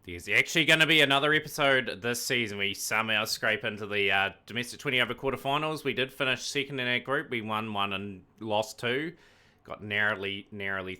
There's actually going to be another episode this season. We somehow scrape into the domestic 20 over quarterfinals. We did finish second in our group. We won one and lost two. Got narrowly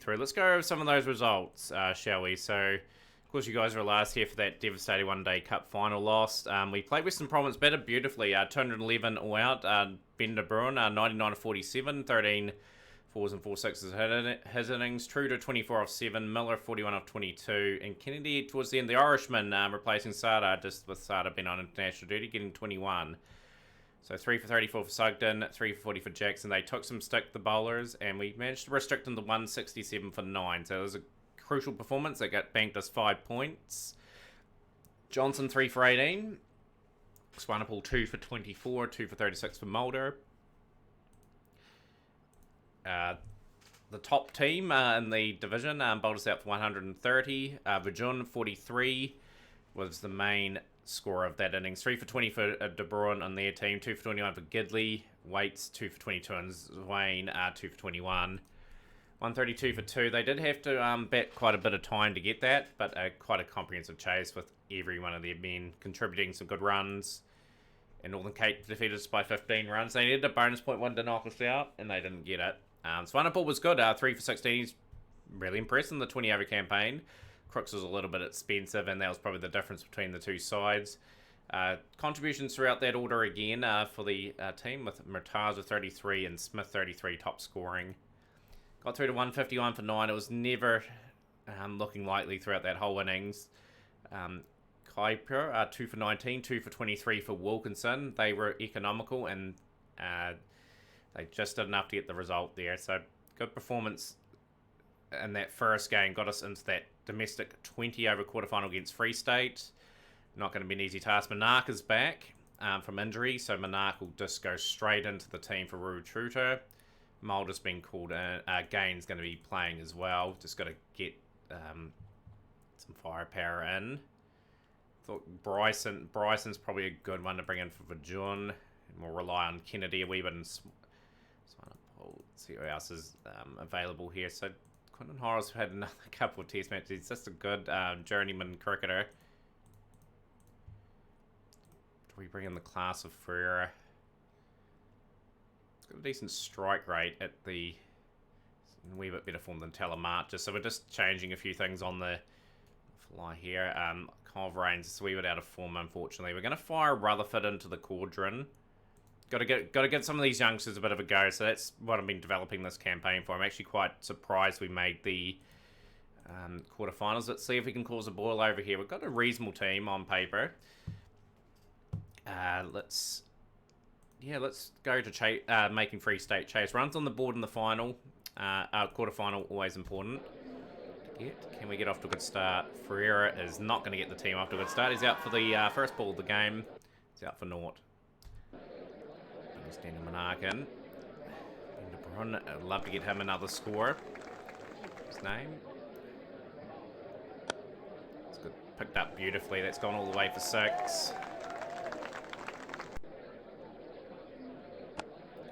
through. Let's go over some of those results, shall we? So, of course, you guys were last here for that devastating one-day cup final loss. We played Western Province better beautifully. 211 all out. Ben de Bruin, 99 of 47, 13 fours and 4-6s his innings. True to 24 off 7. Miller 41 off 22. And Kennedy towards the end, the Irishman, replacing Sada, just with Sada being on international duty, getting 21. So 3 for 34 for Sugden, 3 for 40 for Jackson. They took some stick, the bowlers, and we managed to restrict them to 167 for 9. So it was a crucial performance that got banked us 5 points. Johnson 3 for 18. Swanepoel 2 for 24, 2 for 36 for Mulder. The top team in the division bowled us out for 130. Virgin 43 was the main score of that innings. 3 for 20 for De Bruin on their team, 2 for 21 for Gidley, Waits 2 for 22, and Swain 2 for 21. 132 for 2. They did have to bat quite a bit of time to get that, but quite a comprehensive chase with every one of their men contributing some good runs. And Northern Cape defeated us by 15 runs. They needed a bonus point one to knock us out, and they didn't get it. Swanepoel was good, 3 for 16. He's really impressed in the 20 over campaign. Crooks was a little bit expensive, and that was probably the difference between the two sides. Contributions throughout that order again for the team, with Murtaz with 33 and Smith 33 top scoring. Got through to 151 for 9. It was never looking likely throughout that whole innings. Kuiper 2 for 19, 2 for 23 for Wilkinson. They were economical, and they just did enough to get the result there. So good performance in that first game. Got us into that domestic 20 over quarterfinal against Free State. Not going to be an easy task. Monarch is back from injury, so Monarch will just go straight into the team for Ruru Truter. Mulder's been called in. Gain's going to be playing as well. Just got to get some firepower in. Thought Bryson's probably a good one to bring in for Virgin. And we'll rely on Kennedy a wee bit. And let's see who else is available here. So Quinton Horace had another couple of test matches. He's just a good journeyman cricketer. Do we bring in the class of Ferreira? It's got a decent strike rate at the a wee bit better form than Telemark. So we're just changing a few things on the fly here. Culverane's is a wee bit out of form, unfortunately. We're going to fire Rutherford into the Caudron. Got to get some of these youngsters a bit of a go. So that's what I've been developing this campaign for. I'm actually quite surprised we made the quarterfinals. Let's see if we can cause a boil over here. We've got a reasonable team on paper. Let's go to making Free State chase. Runs on the board in the final. Quarterfinal, always important to get. Can we get off to a good start? Ferreira is not going to get the team off to a good start. He's out for the first ball of the game. He's out for naught. Daniel Monarch in. I'd love to get him another score. His name. It's good. Picked up beautifully. That's gone all the way for 6.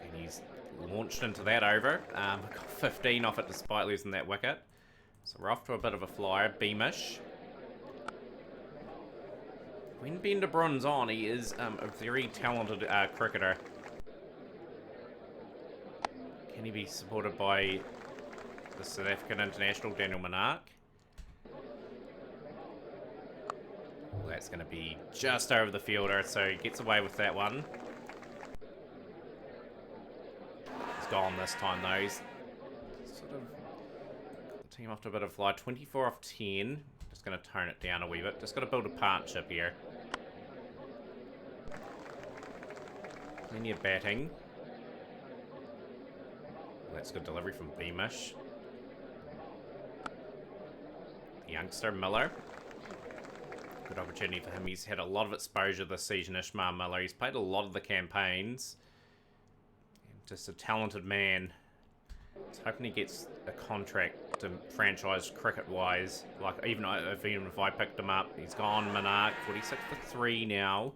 And he's launched into that over. Got 15 off it despite losing that wicket. So we're off to a bit of a flyer. Beamish. When Ben de Bruin's on, he is a very talented cricketer. Can he be supported by the South African international, Daniel Monarch? That's going to be just over the fielder, so he gets away with that one. He's gone this time, though. He's sort of got the team off to a bit of a fly. 24 off 10. Just going to tone it down a wee bit. Just got to build a partnership here. Plenty of batting. That's good delivery from Beamish. The youngster, Miller. Good opportunity for him. He's had a lot of exposure this season, Ishmael Miller. He's played a lot of the campaigns. Just a talented man. I was hoping he gets a contract to franchise cricket-wise. Like, even if I picked him up, he's gone. Monarch, 46 for 3 now.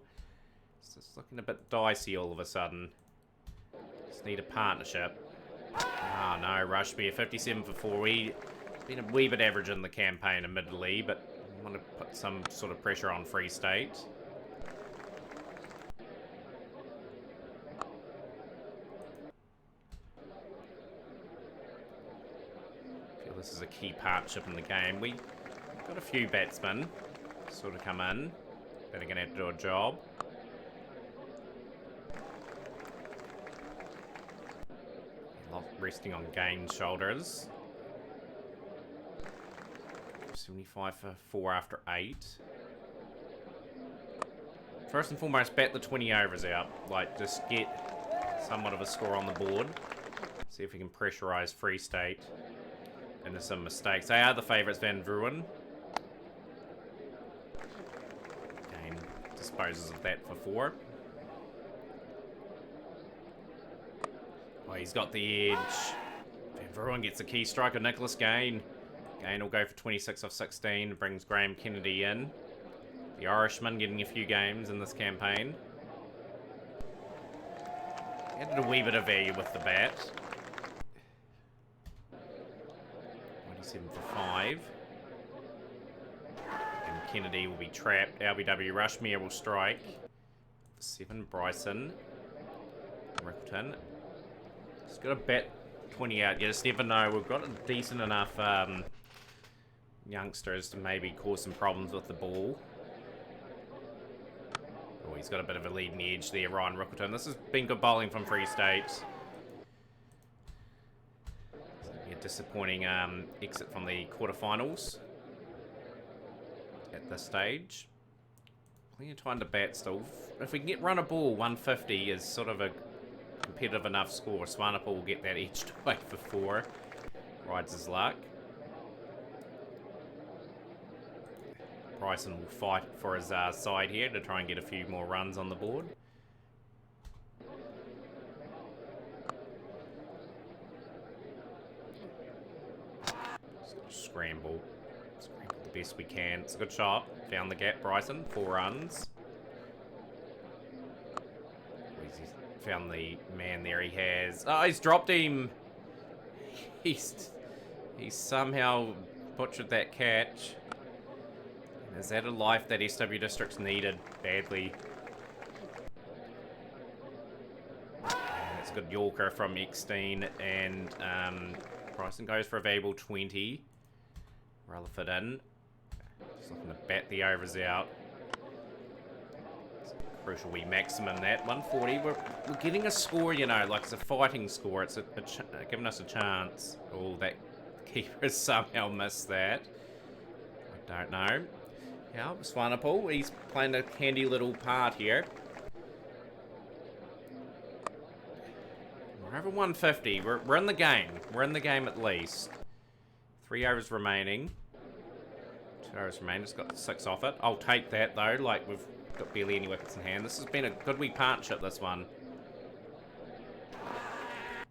It's just looking a bit dicey all of a sudden. Just need a partnership. Oh no, Rushby, 57 for 4. We've been a wee bit average in the campaign, admittedly, but want to put some sort of pressure on Free State. I feel this is a key partnership in the game. We've got a few batsmen sort of come in that are going to have to do a job. A lot resting on Gaines' shoulders. 75 for 4 after 8. First and foremost, bat the 20 overs out. Like, just get somewhat of a score on the board. See if we can pressurize Free State into some mistakes. They are the favourites, Van Vrooen. Again, disposes of that for 4. Oh, he's got the edge. Van Vrooen gets a key striker, Nicholas Gain. Gain will go for 26 off 16, brings Graham Kennedy in. The Irishman getting a few games in this campaign. Added a wee bit of value with the bat. 27 for 5. And Kennedy will be trapped. LBW Rushmere will strike. For 7, Bryson. Rickleton. Just got to bat 20 out. You just never know. We've got a decent enough youngsters to maybe cause some problems with the ball. Oh, he's got a bit of a leading edge there, Ryan Rickleton. This has been good bowling from Free State. A disappointing exit from the quarterfinals at this stage. Plenty of time to bat still. If we can get run a ball, 150 is sort of a competitive enough score. Swanepoel will get that edged away for 4. Rides his luck. Bryson will fight for his side here to try and get a few more runs on the board. Scramble the best we can. It's a good shot. Found the gap, Bryson. 4 runs. He's found the man there. He has. Oh, he's dropped him. He's somehow butchered that catch. Is that a life that SW Districts needed badly? And it's a good Yorker from Eckstein, and Bryson goes for a valuable 20. Rutherford in. Just looking to bat the overs out. It's a crucial wee maximum that. 140. We're getting a score, you know, like it's a fighting score. It's giving us a chance. Oh, that keeper has somehow missed that. I don't know. Yeah, Swanepoel, he's playing a handy little part here. We're over 150. We're in the game. We're in the game at least. 3 overs remaining. 2 overs remaining. Just got 6 off it. I'll take that, though. Like, we've got barely any wickets in hand. This has been a good wee partnership, this one.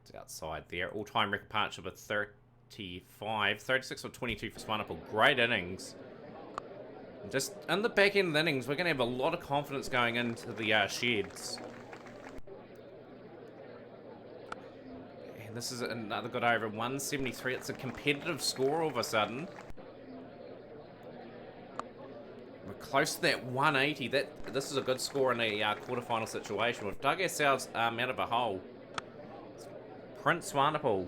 It's outside there. All-time record partnership of 35. 36 or 22 for Swanepoel. Great innings. Just in the back end of the innings, we're going to have a lot of confidence going into the sheds. And this is another good over, 173. It's a competitive score all of a sudden. We're close to that 180. This is a good score in a quarterfinal situation. We've dug ourselves out of a hole. Prince Swanepoel.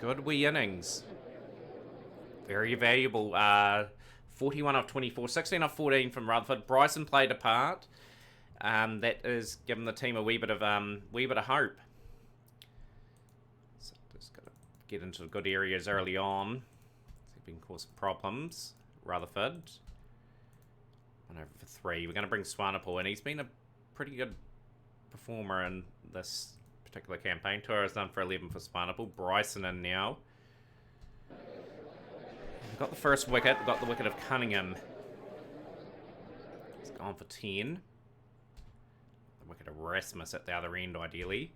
Good wee innings. Very valuable. 41 off 24, 16 off 14 from Rutherford. Bryson played a part. That is giving the team a wee bit of hope. So just got to get into good areas early on. See if we can cause problems. Rutherford. 1 over for 3. We're going to bring Swanepoel in. He's been a pretty good performer in this particular campaign. 2 hours done for 11 for Swanepoel. Bryson in now. We've got the first wicket. We've got the wicket of Cunningham. He's gone for 10. The wicket of Rasmus at the other end, ideally.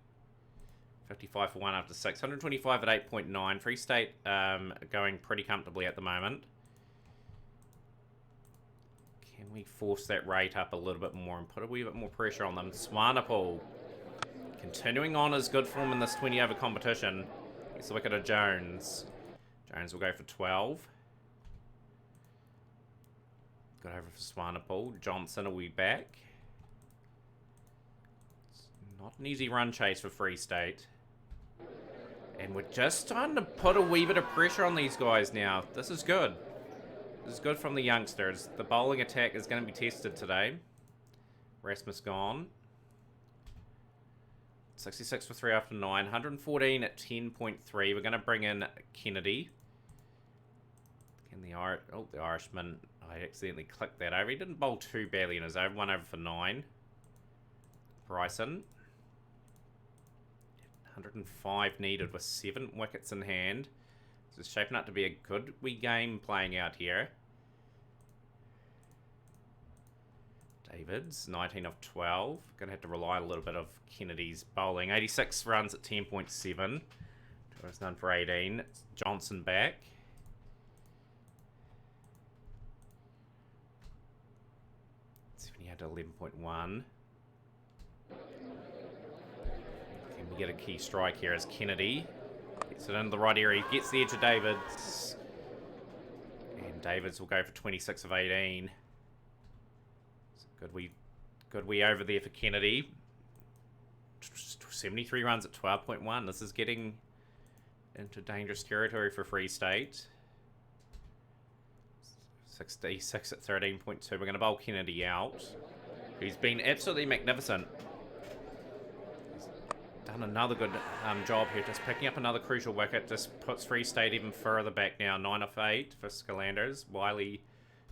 55 for 1 after 6. 125 at 8.9. Free State going pretty comfortably at the moment. Can we force that rate up a little bit more and put a wee bit more pressure on them? Swanepoel continuing on his good form in this 20 over competition. It's the wicket of Jones. Jones will go for 12. Got over for Swanepoel. Johnson will be back. It's not an easy run chase for Free State. And we're just starting to put a wee bit of pressure on these guys now. This is good. This is good from the youngsters. The bowling attack is going to be tested today. Rasmus gone. 66 for 3 after 9. 114 at 10.3. We're going to bring in Kennedy. And the Irishman, I accidentally clicked that over. He didn't bowl too badly in his over. 1 over for 9. Bryson. 105 needed with 7 wickets in hand. This is shaping up to be a good wee game playing out here. Davids, 19 of 12. Going to have to rely on a little bit of Kennedy's bowling. 86 runs at 10.7. Torres none for 18. Johnson back. 78 to 11.1. Can we get a key strike here as Kennedy gets it into the right area. He gets the edge of Davids. And Davids will go for 26 of 18. Good wee over there for Kennedy. 73 runs at 12.1. This is getting into dangerous territory for Free State. 66 at 13.2. We're going to bowl Kennedy out. He's been absolutely magnificent. He's done another good job here, just picking up another crucial wicket. Just puts Free State even further back now. 9 of 8 for Scalanders. Wiley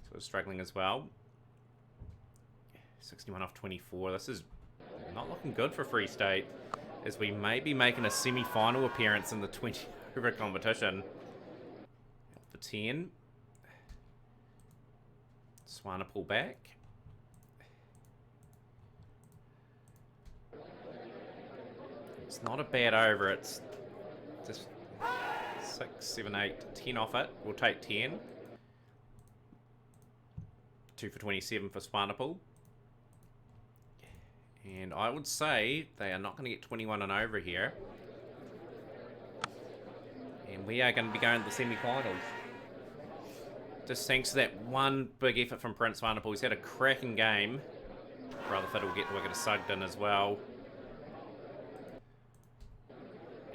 sort of struggling as well. 61 off 24. This is not looking good for Free State, as we may be making a semi-final appearance in the 20 over competition. For 10. Swanepoel back. It's not a bad over. It's just 6, 7, 8, 10 off it. We'll take 10. 2 for 27 for Swanepoel. And I would say they are not going to get 21 and over here. And we are going to be going to the semi-finals. Just thanks to that one big effort from Prince Swanepoel. He's had a cracking game. Rutherford will get the wicket of Sugden as well.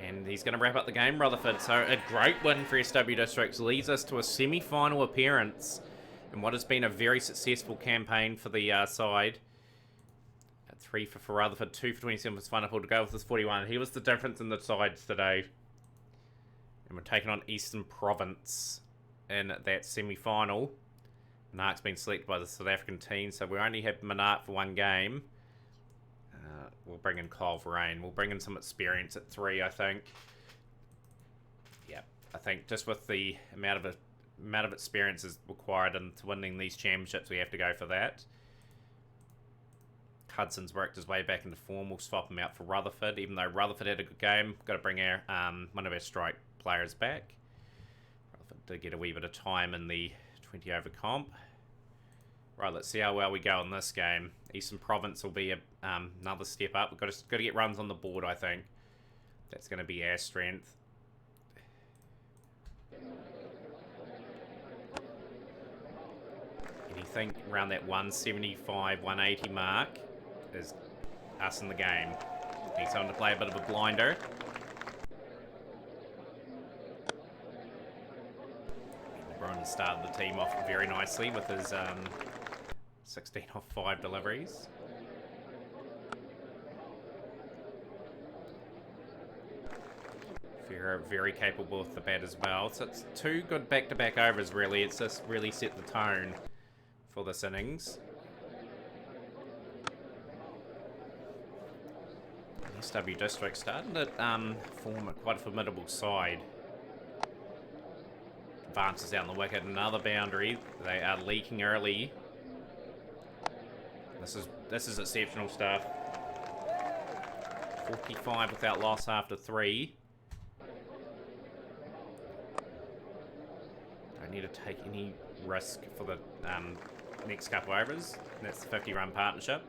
And he's going to wrap up the game, Rutherford. So a great win for SW Districts leads us to a semi-final appearance in what has been a very successful campaign for the side. 3 for Rutherford, 2 for 27 for Swanepoel to go with this 41. He was the difference in the sides today. And we're taking on Eastern Province in that semi-final. Minark's been selected by the South African team, so we only have Minark for one game. We'll bring in Kyle Verrain. We'll bring in some experience at 3, I think. Yeah, I think just with the amount of experience is required into winning these championships, we have to go for that. Hudson's worked his way back into form. We'll swap him out for Rutherford, even though Rutherford had a good game. Got to bring our one of our strike players back. Rutherford did get a wee bit of time in the 20 over comp. Right, let's see how well we go in this game. Eastern Province will be another step up. We've got to get runs on the board, I think. That's going to be our strength. Anything around that 175, 180 mark is us in the game. Need someone to play a bit of a blinder. LeBron started the team off very nicely with his 16 off 5 deliveries. Ferrer very capable with the bat as well. So it's 2 good back-to-back overs, really. It's just really set the tone for this innings. SW District starting to form quite a formidable side. Advances down the wicket, another boundary. They are leaking early. This is exceptional stuff. 45 without loss after 3. Don't need to take any risk for the next couple overs. That's the 50-run partnership.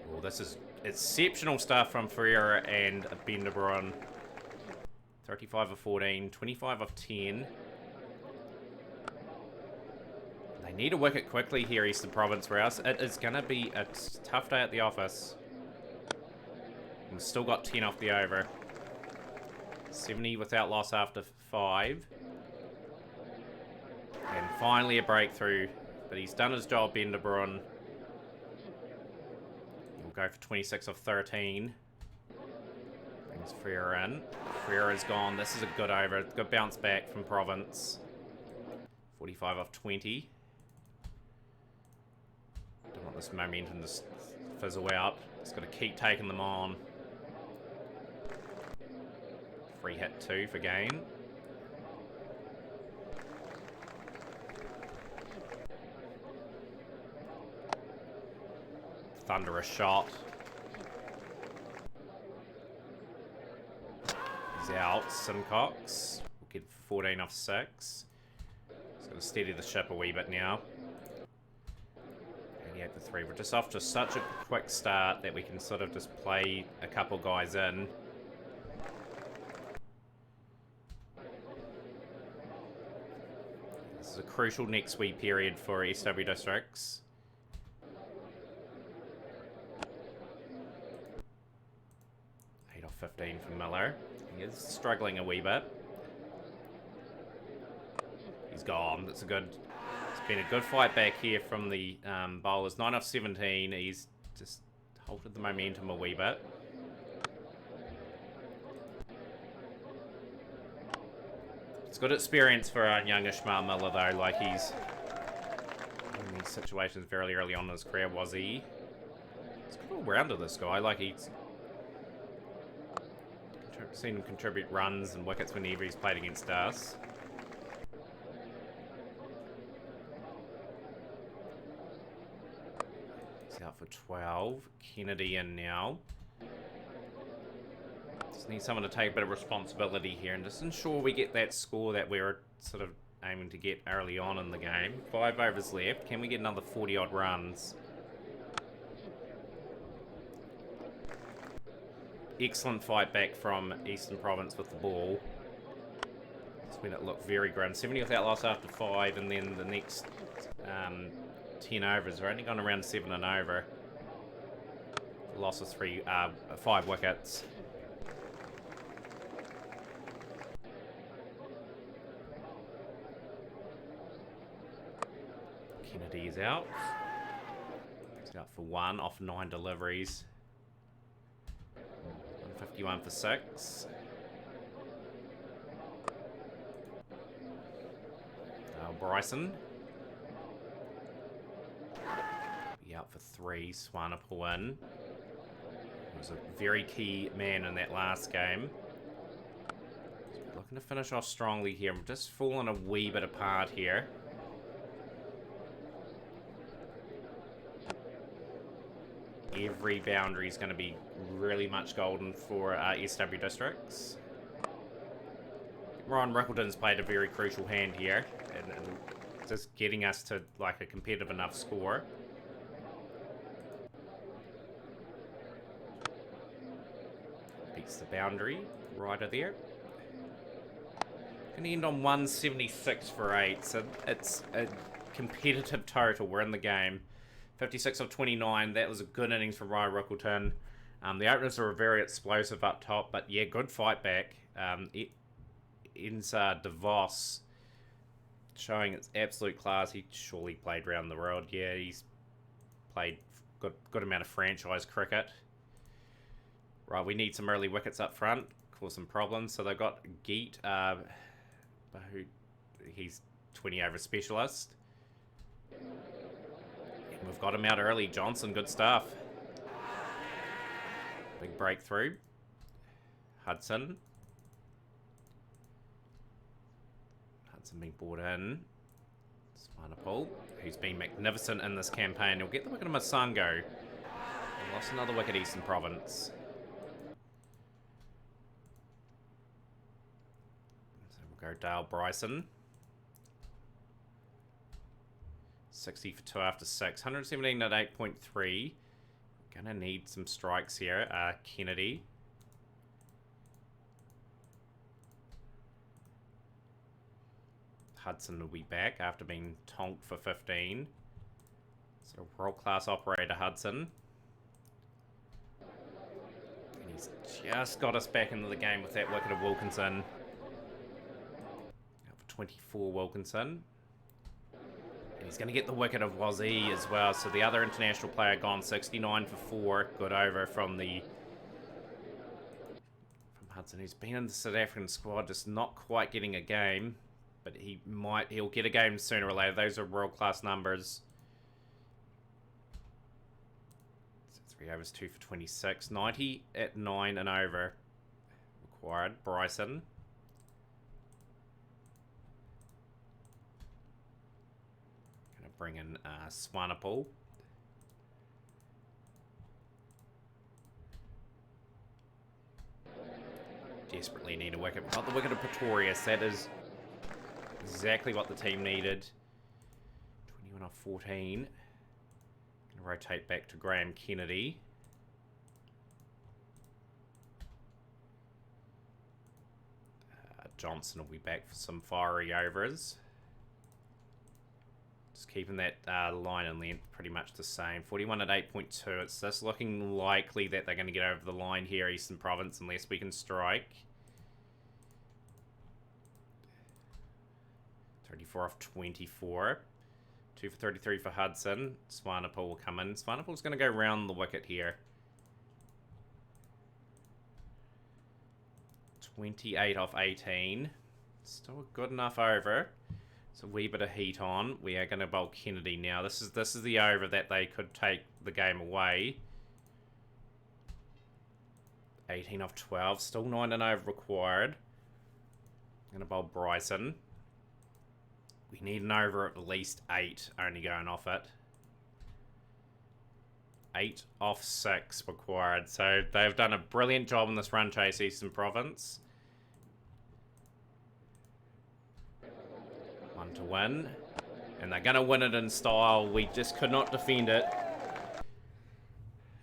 Well, this is exceptional stuff from Ferreira and Ben de Bruin. 35 of 14, 25 of 10. They need a wicket quickly here, Eastern Province, or else it is going to be a tough day at the office. We've still got 10 off the over. 70 without loss after 5. And finally a breakthrough. But he's done his job, Ben de Bruin. We'll go for 26 of 13. Brings Ferreira in. Ferreira's gone. This is a good over. Good bounce back from Province. 45 of 20. Don't want this momentum to fizzle out. It's got to keep taking them on. Free hit 2 for gain. Thunderous shot. He's out. Simcox. We'll get 14 off 6. He's got to steady the ship a wee bit now. 88 for 3. We're just off to such a quick start that we can sort of just play a couple guys in. This is a crucial next week period for SW Districts. 8 off 15 for Miller. He is struggling a wee bit. He's gone. It's been a good fight back here from the bowlers. 9 off 17. He's just halted the momentum a wee bit. It's good experience for our young Ishmael Miller though. Like he's in these situations very early on in his career. Was he? He's good all rounder, this guy. Like he's seen him contribute runs and wickets whenever he's played against us. He's out for 12. Kennedy in now. Just need someone to take a bit of responsibility here and just ensure we get that score that we were sort of aiming to get early on in the game. 5 overs left. Can we get another 40 odd runs? Excellent fight back from Eastern Province with the ball. Just made it look very grim. 70 without loss after 5, and then the next 10 overs. We're only gone around 7 and over. Loss of 5 wickets. Kennedy is out. He's out for 1 off 9 deliveries. 151 for 6. Bryson. Be out for 3. Swanepoel in. He was a very key man in that last game. Looking to finish off strongly here. We're just falling a wee bit apart here. Every boundary is going to be really much golden for SW Districts. Ryan Rickleton's played a very crucial hand here, and just getting us to like a competitive enough score. Beats the boundary, right of there. Going to end on 176 for 8, so it's a competitive total. We're in the game. 56 of 29. That was a good innings from Ryan Rickleton. The openers were very explosive up top, but yeah, good fight back. Insa DeVos showing its absolute class. He surely played around the world. Yeah, he's played good amount of franchise cricket. Right, we need some early wickets up front. Cause some problems. So they've got Geet. He's 20 over specialist. We've got him out early. Johnson, good stuff. Big breakthrough. Hudson being brought in. Swanepoel, who's been magnificent in this campaign. He'll get the wicket of Masango. He lost another wicket, Eastern Province. So we'll go Dale Bryson. 60 for 2 after 6. 117 at 8.3. Gonna need some strikes here. Kennedy. Hudson will be back after being tonked for 15. So world-class operator Hudson. And he's just got us back into the game with that wicket of Wilkinson. Now for 24, Wilkinson. And he's going to get the wicket of Wazee as well. So the other international player gone 69 for 4. Good over from Hudson, who's been in the South African squad, just not quite getting a game. But he'll get a game sooner or later. Those are world-class numbers. So 3 overs, 2 for 26. 90 at 9 and over required. Bryson. Gonna bring in Swanepoel. Desperately need a wicket. Not the wicket of Pretorius. That is exactly what the team needed. 21 off 14. Gonna rotate back to Graham Kennedy. Johnson will be back for some fiery overs. Just keeping that line and length pretty much the same. 41 at 8.2. It's just looking likely that they're going to get over the line here, Eastern Province, unless we can strike. 34 off 24. 2 for 33 for Hudson. Swanepoel will come in. Swanepoel's going to go round the wicket here. 28 off 18. Still a good enough over. It's a wee bit of heat on. We are going to bowl Kennedy now. This is the over that they could take the game away. 18 off 12. Still 9 and over required. Going to bowl Bryson. We need an over at least 8, only going off it. 8 off 6 required. So they've done a brilliant job in this run chase, Eastern Province. 1 to win. And they're going to win it in style. We just could not defend it.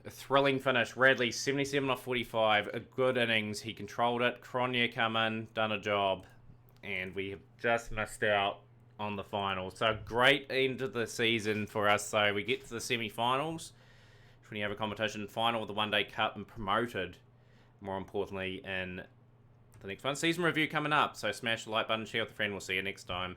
A thrilling finish. Radley, 77 off 45. A good innings. He controlled it. Cronje come in, done a job. And we have just missed out on the final. So great end of the season for us. So we get to the semi-finals, 20 over competition, final of the One Day Cup, and promoted, more importantly, in the next one. Season review coming up. So smash the like button, share with a friend. We'll see you next time.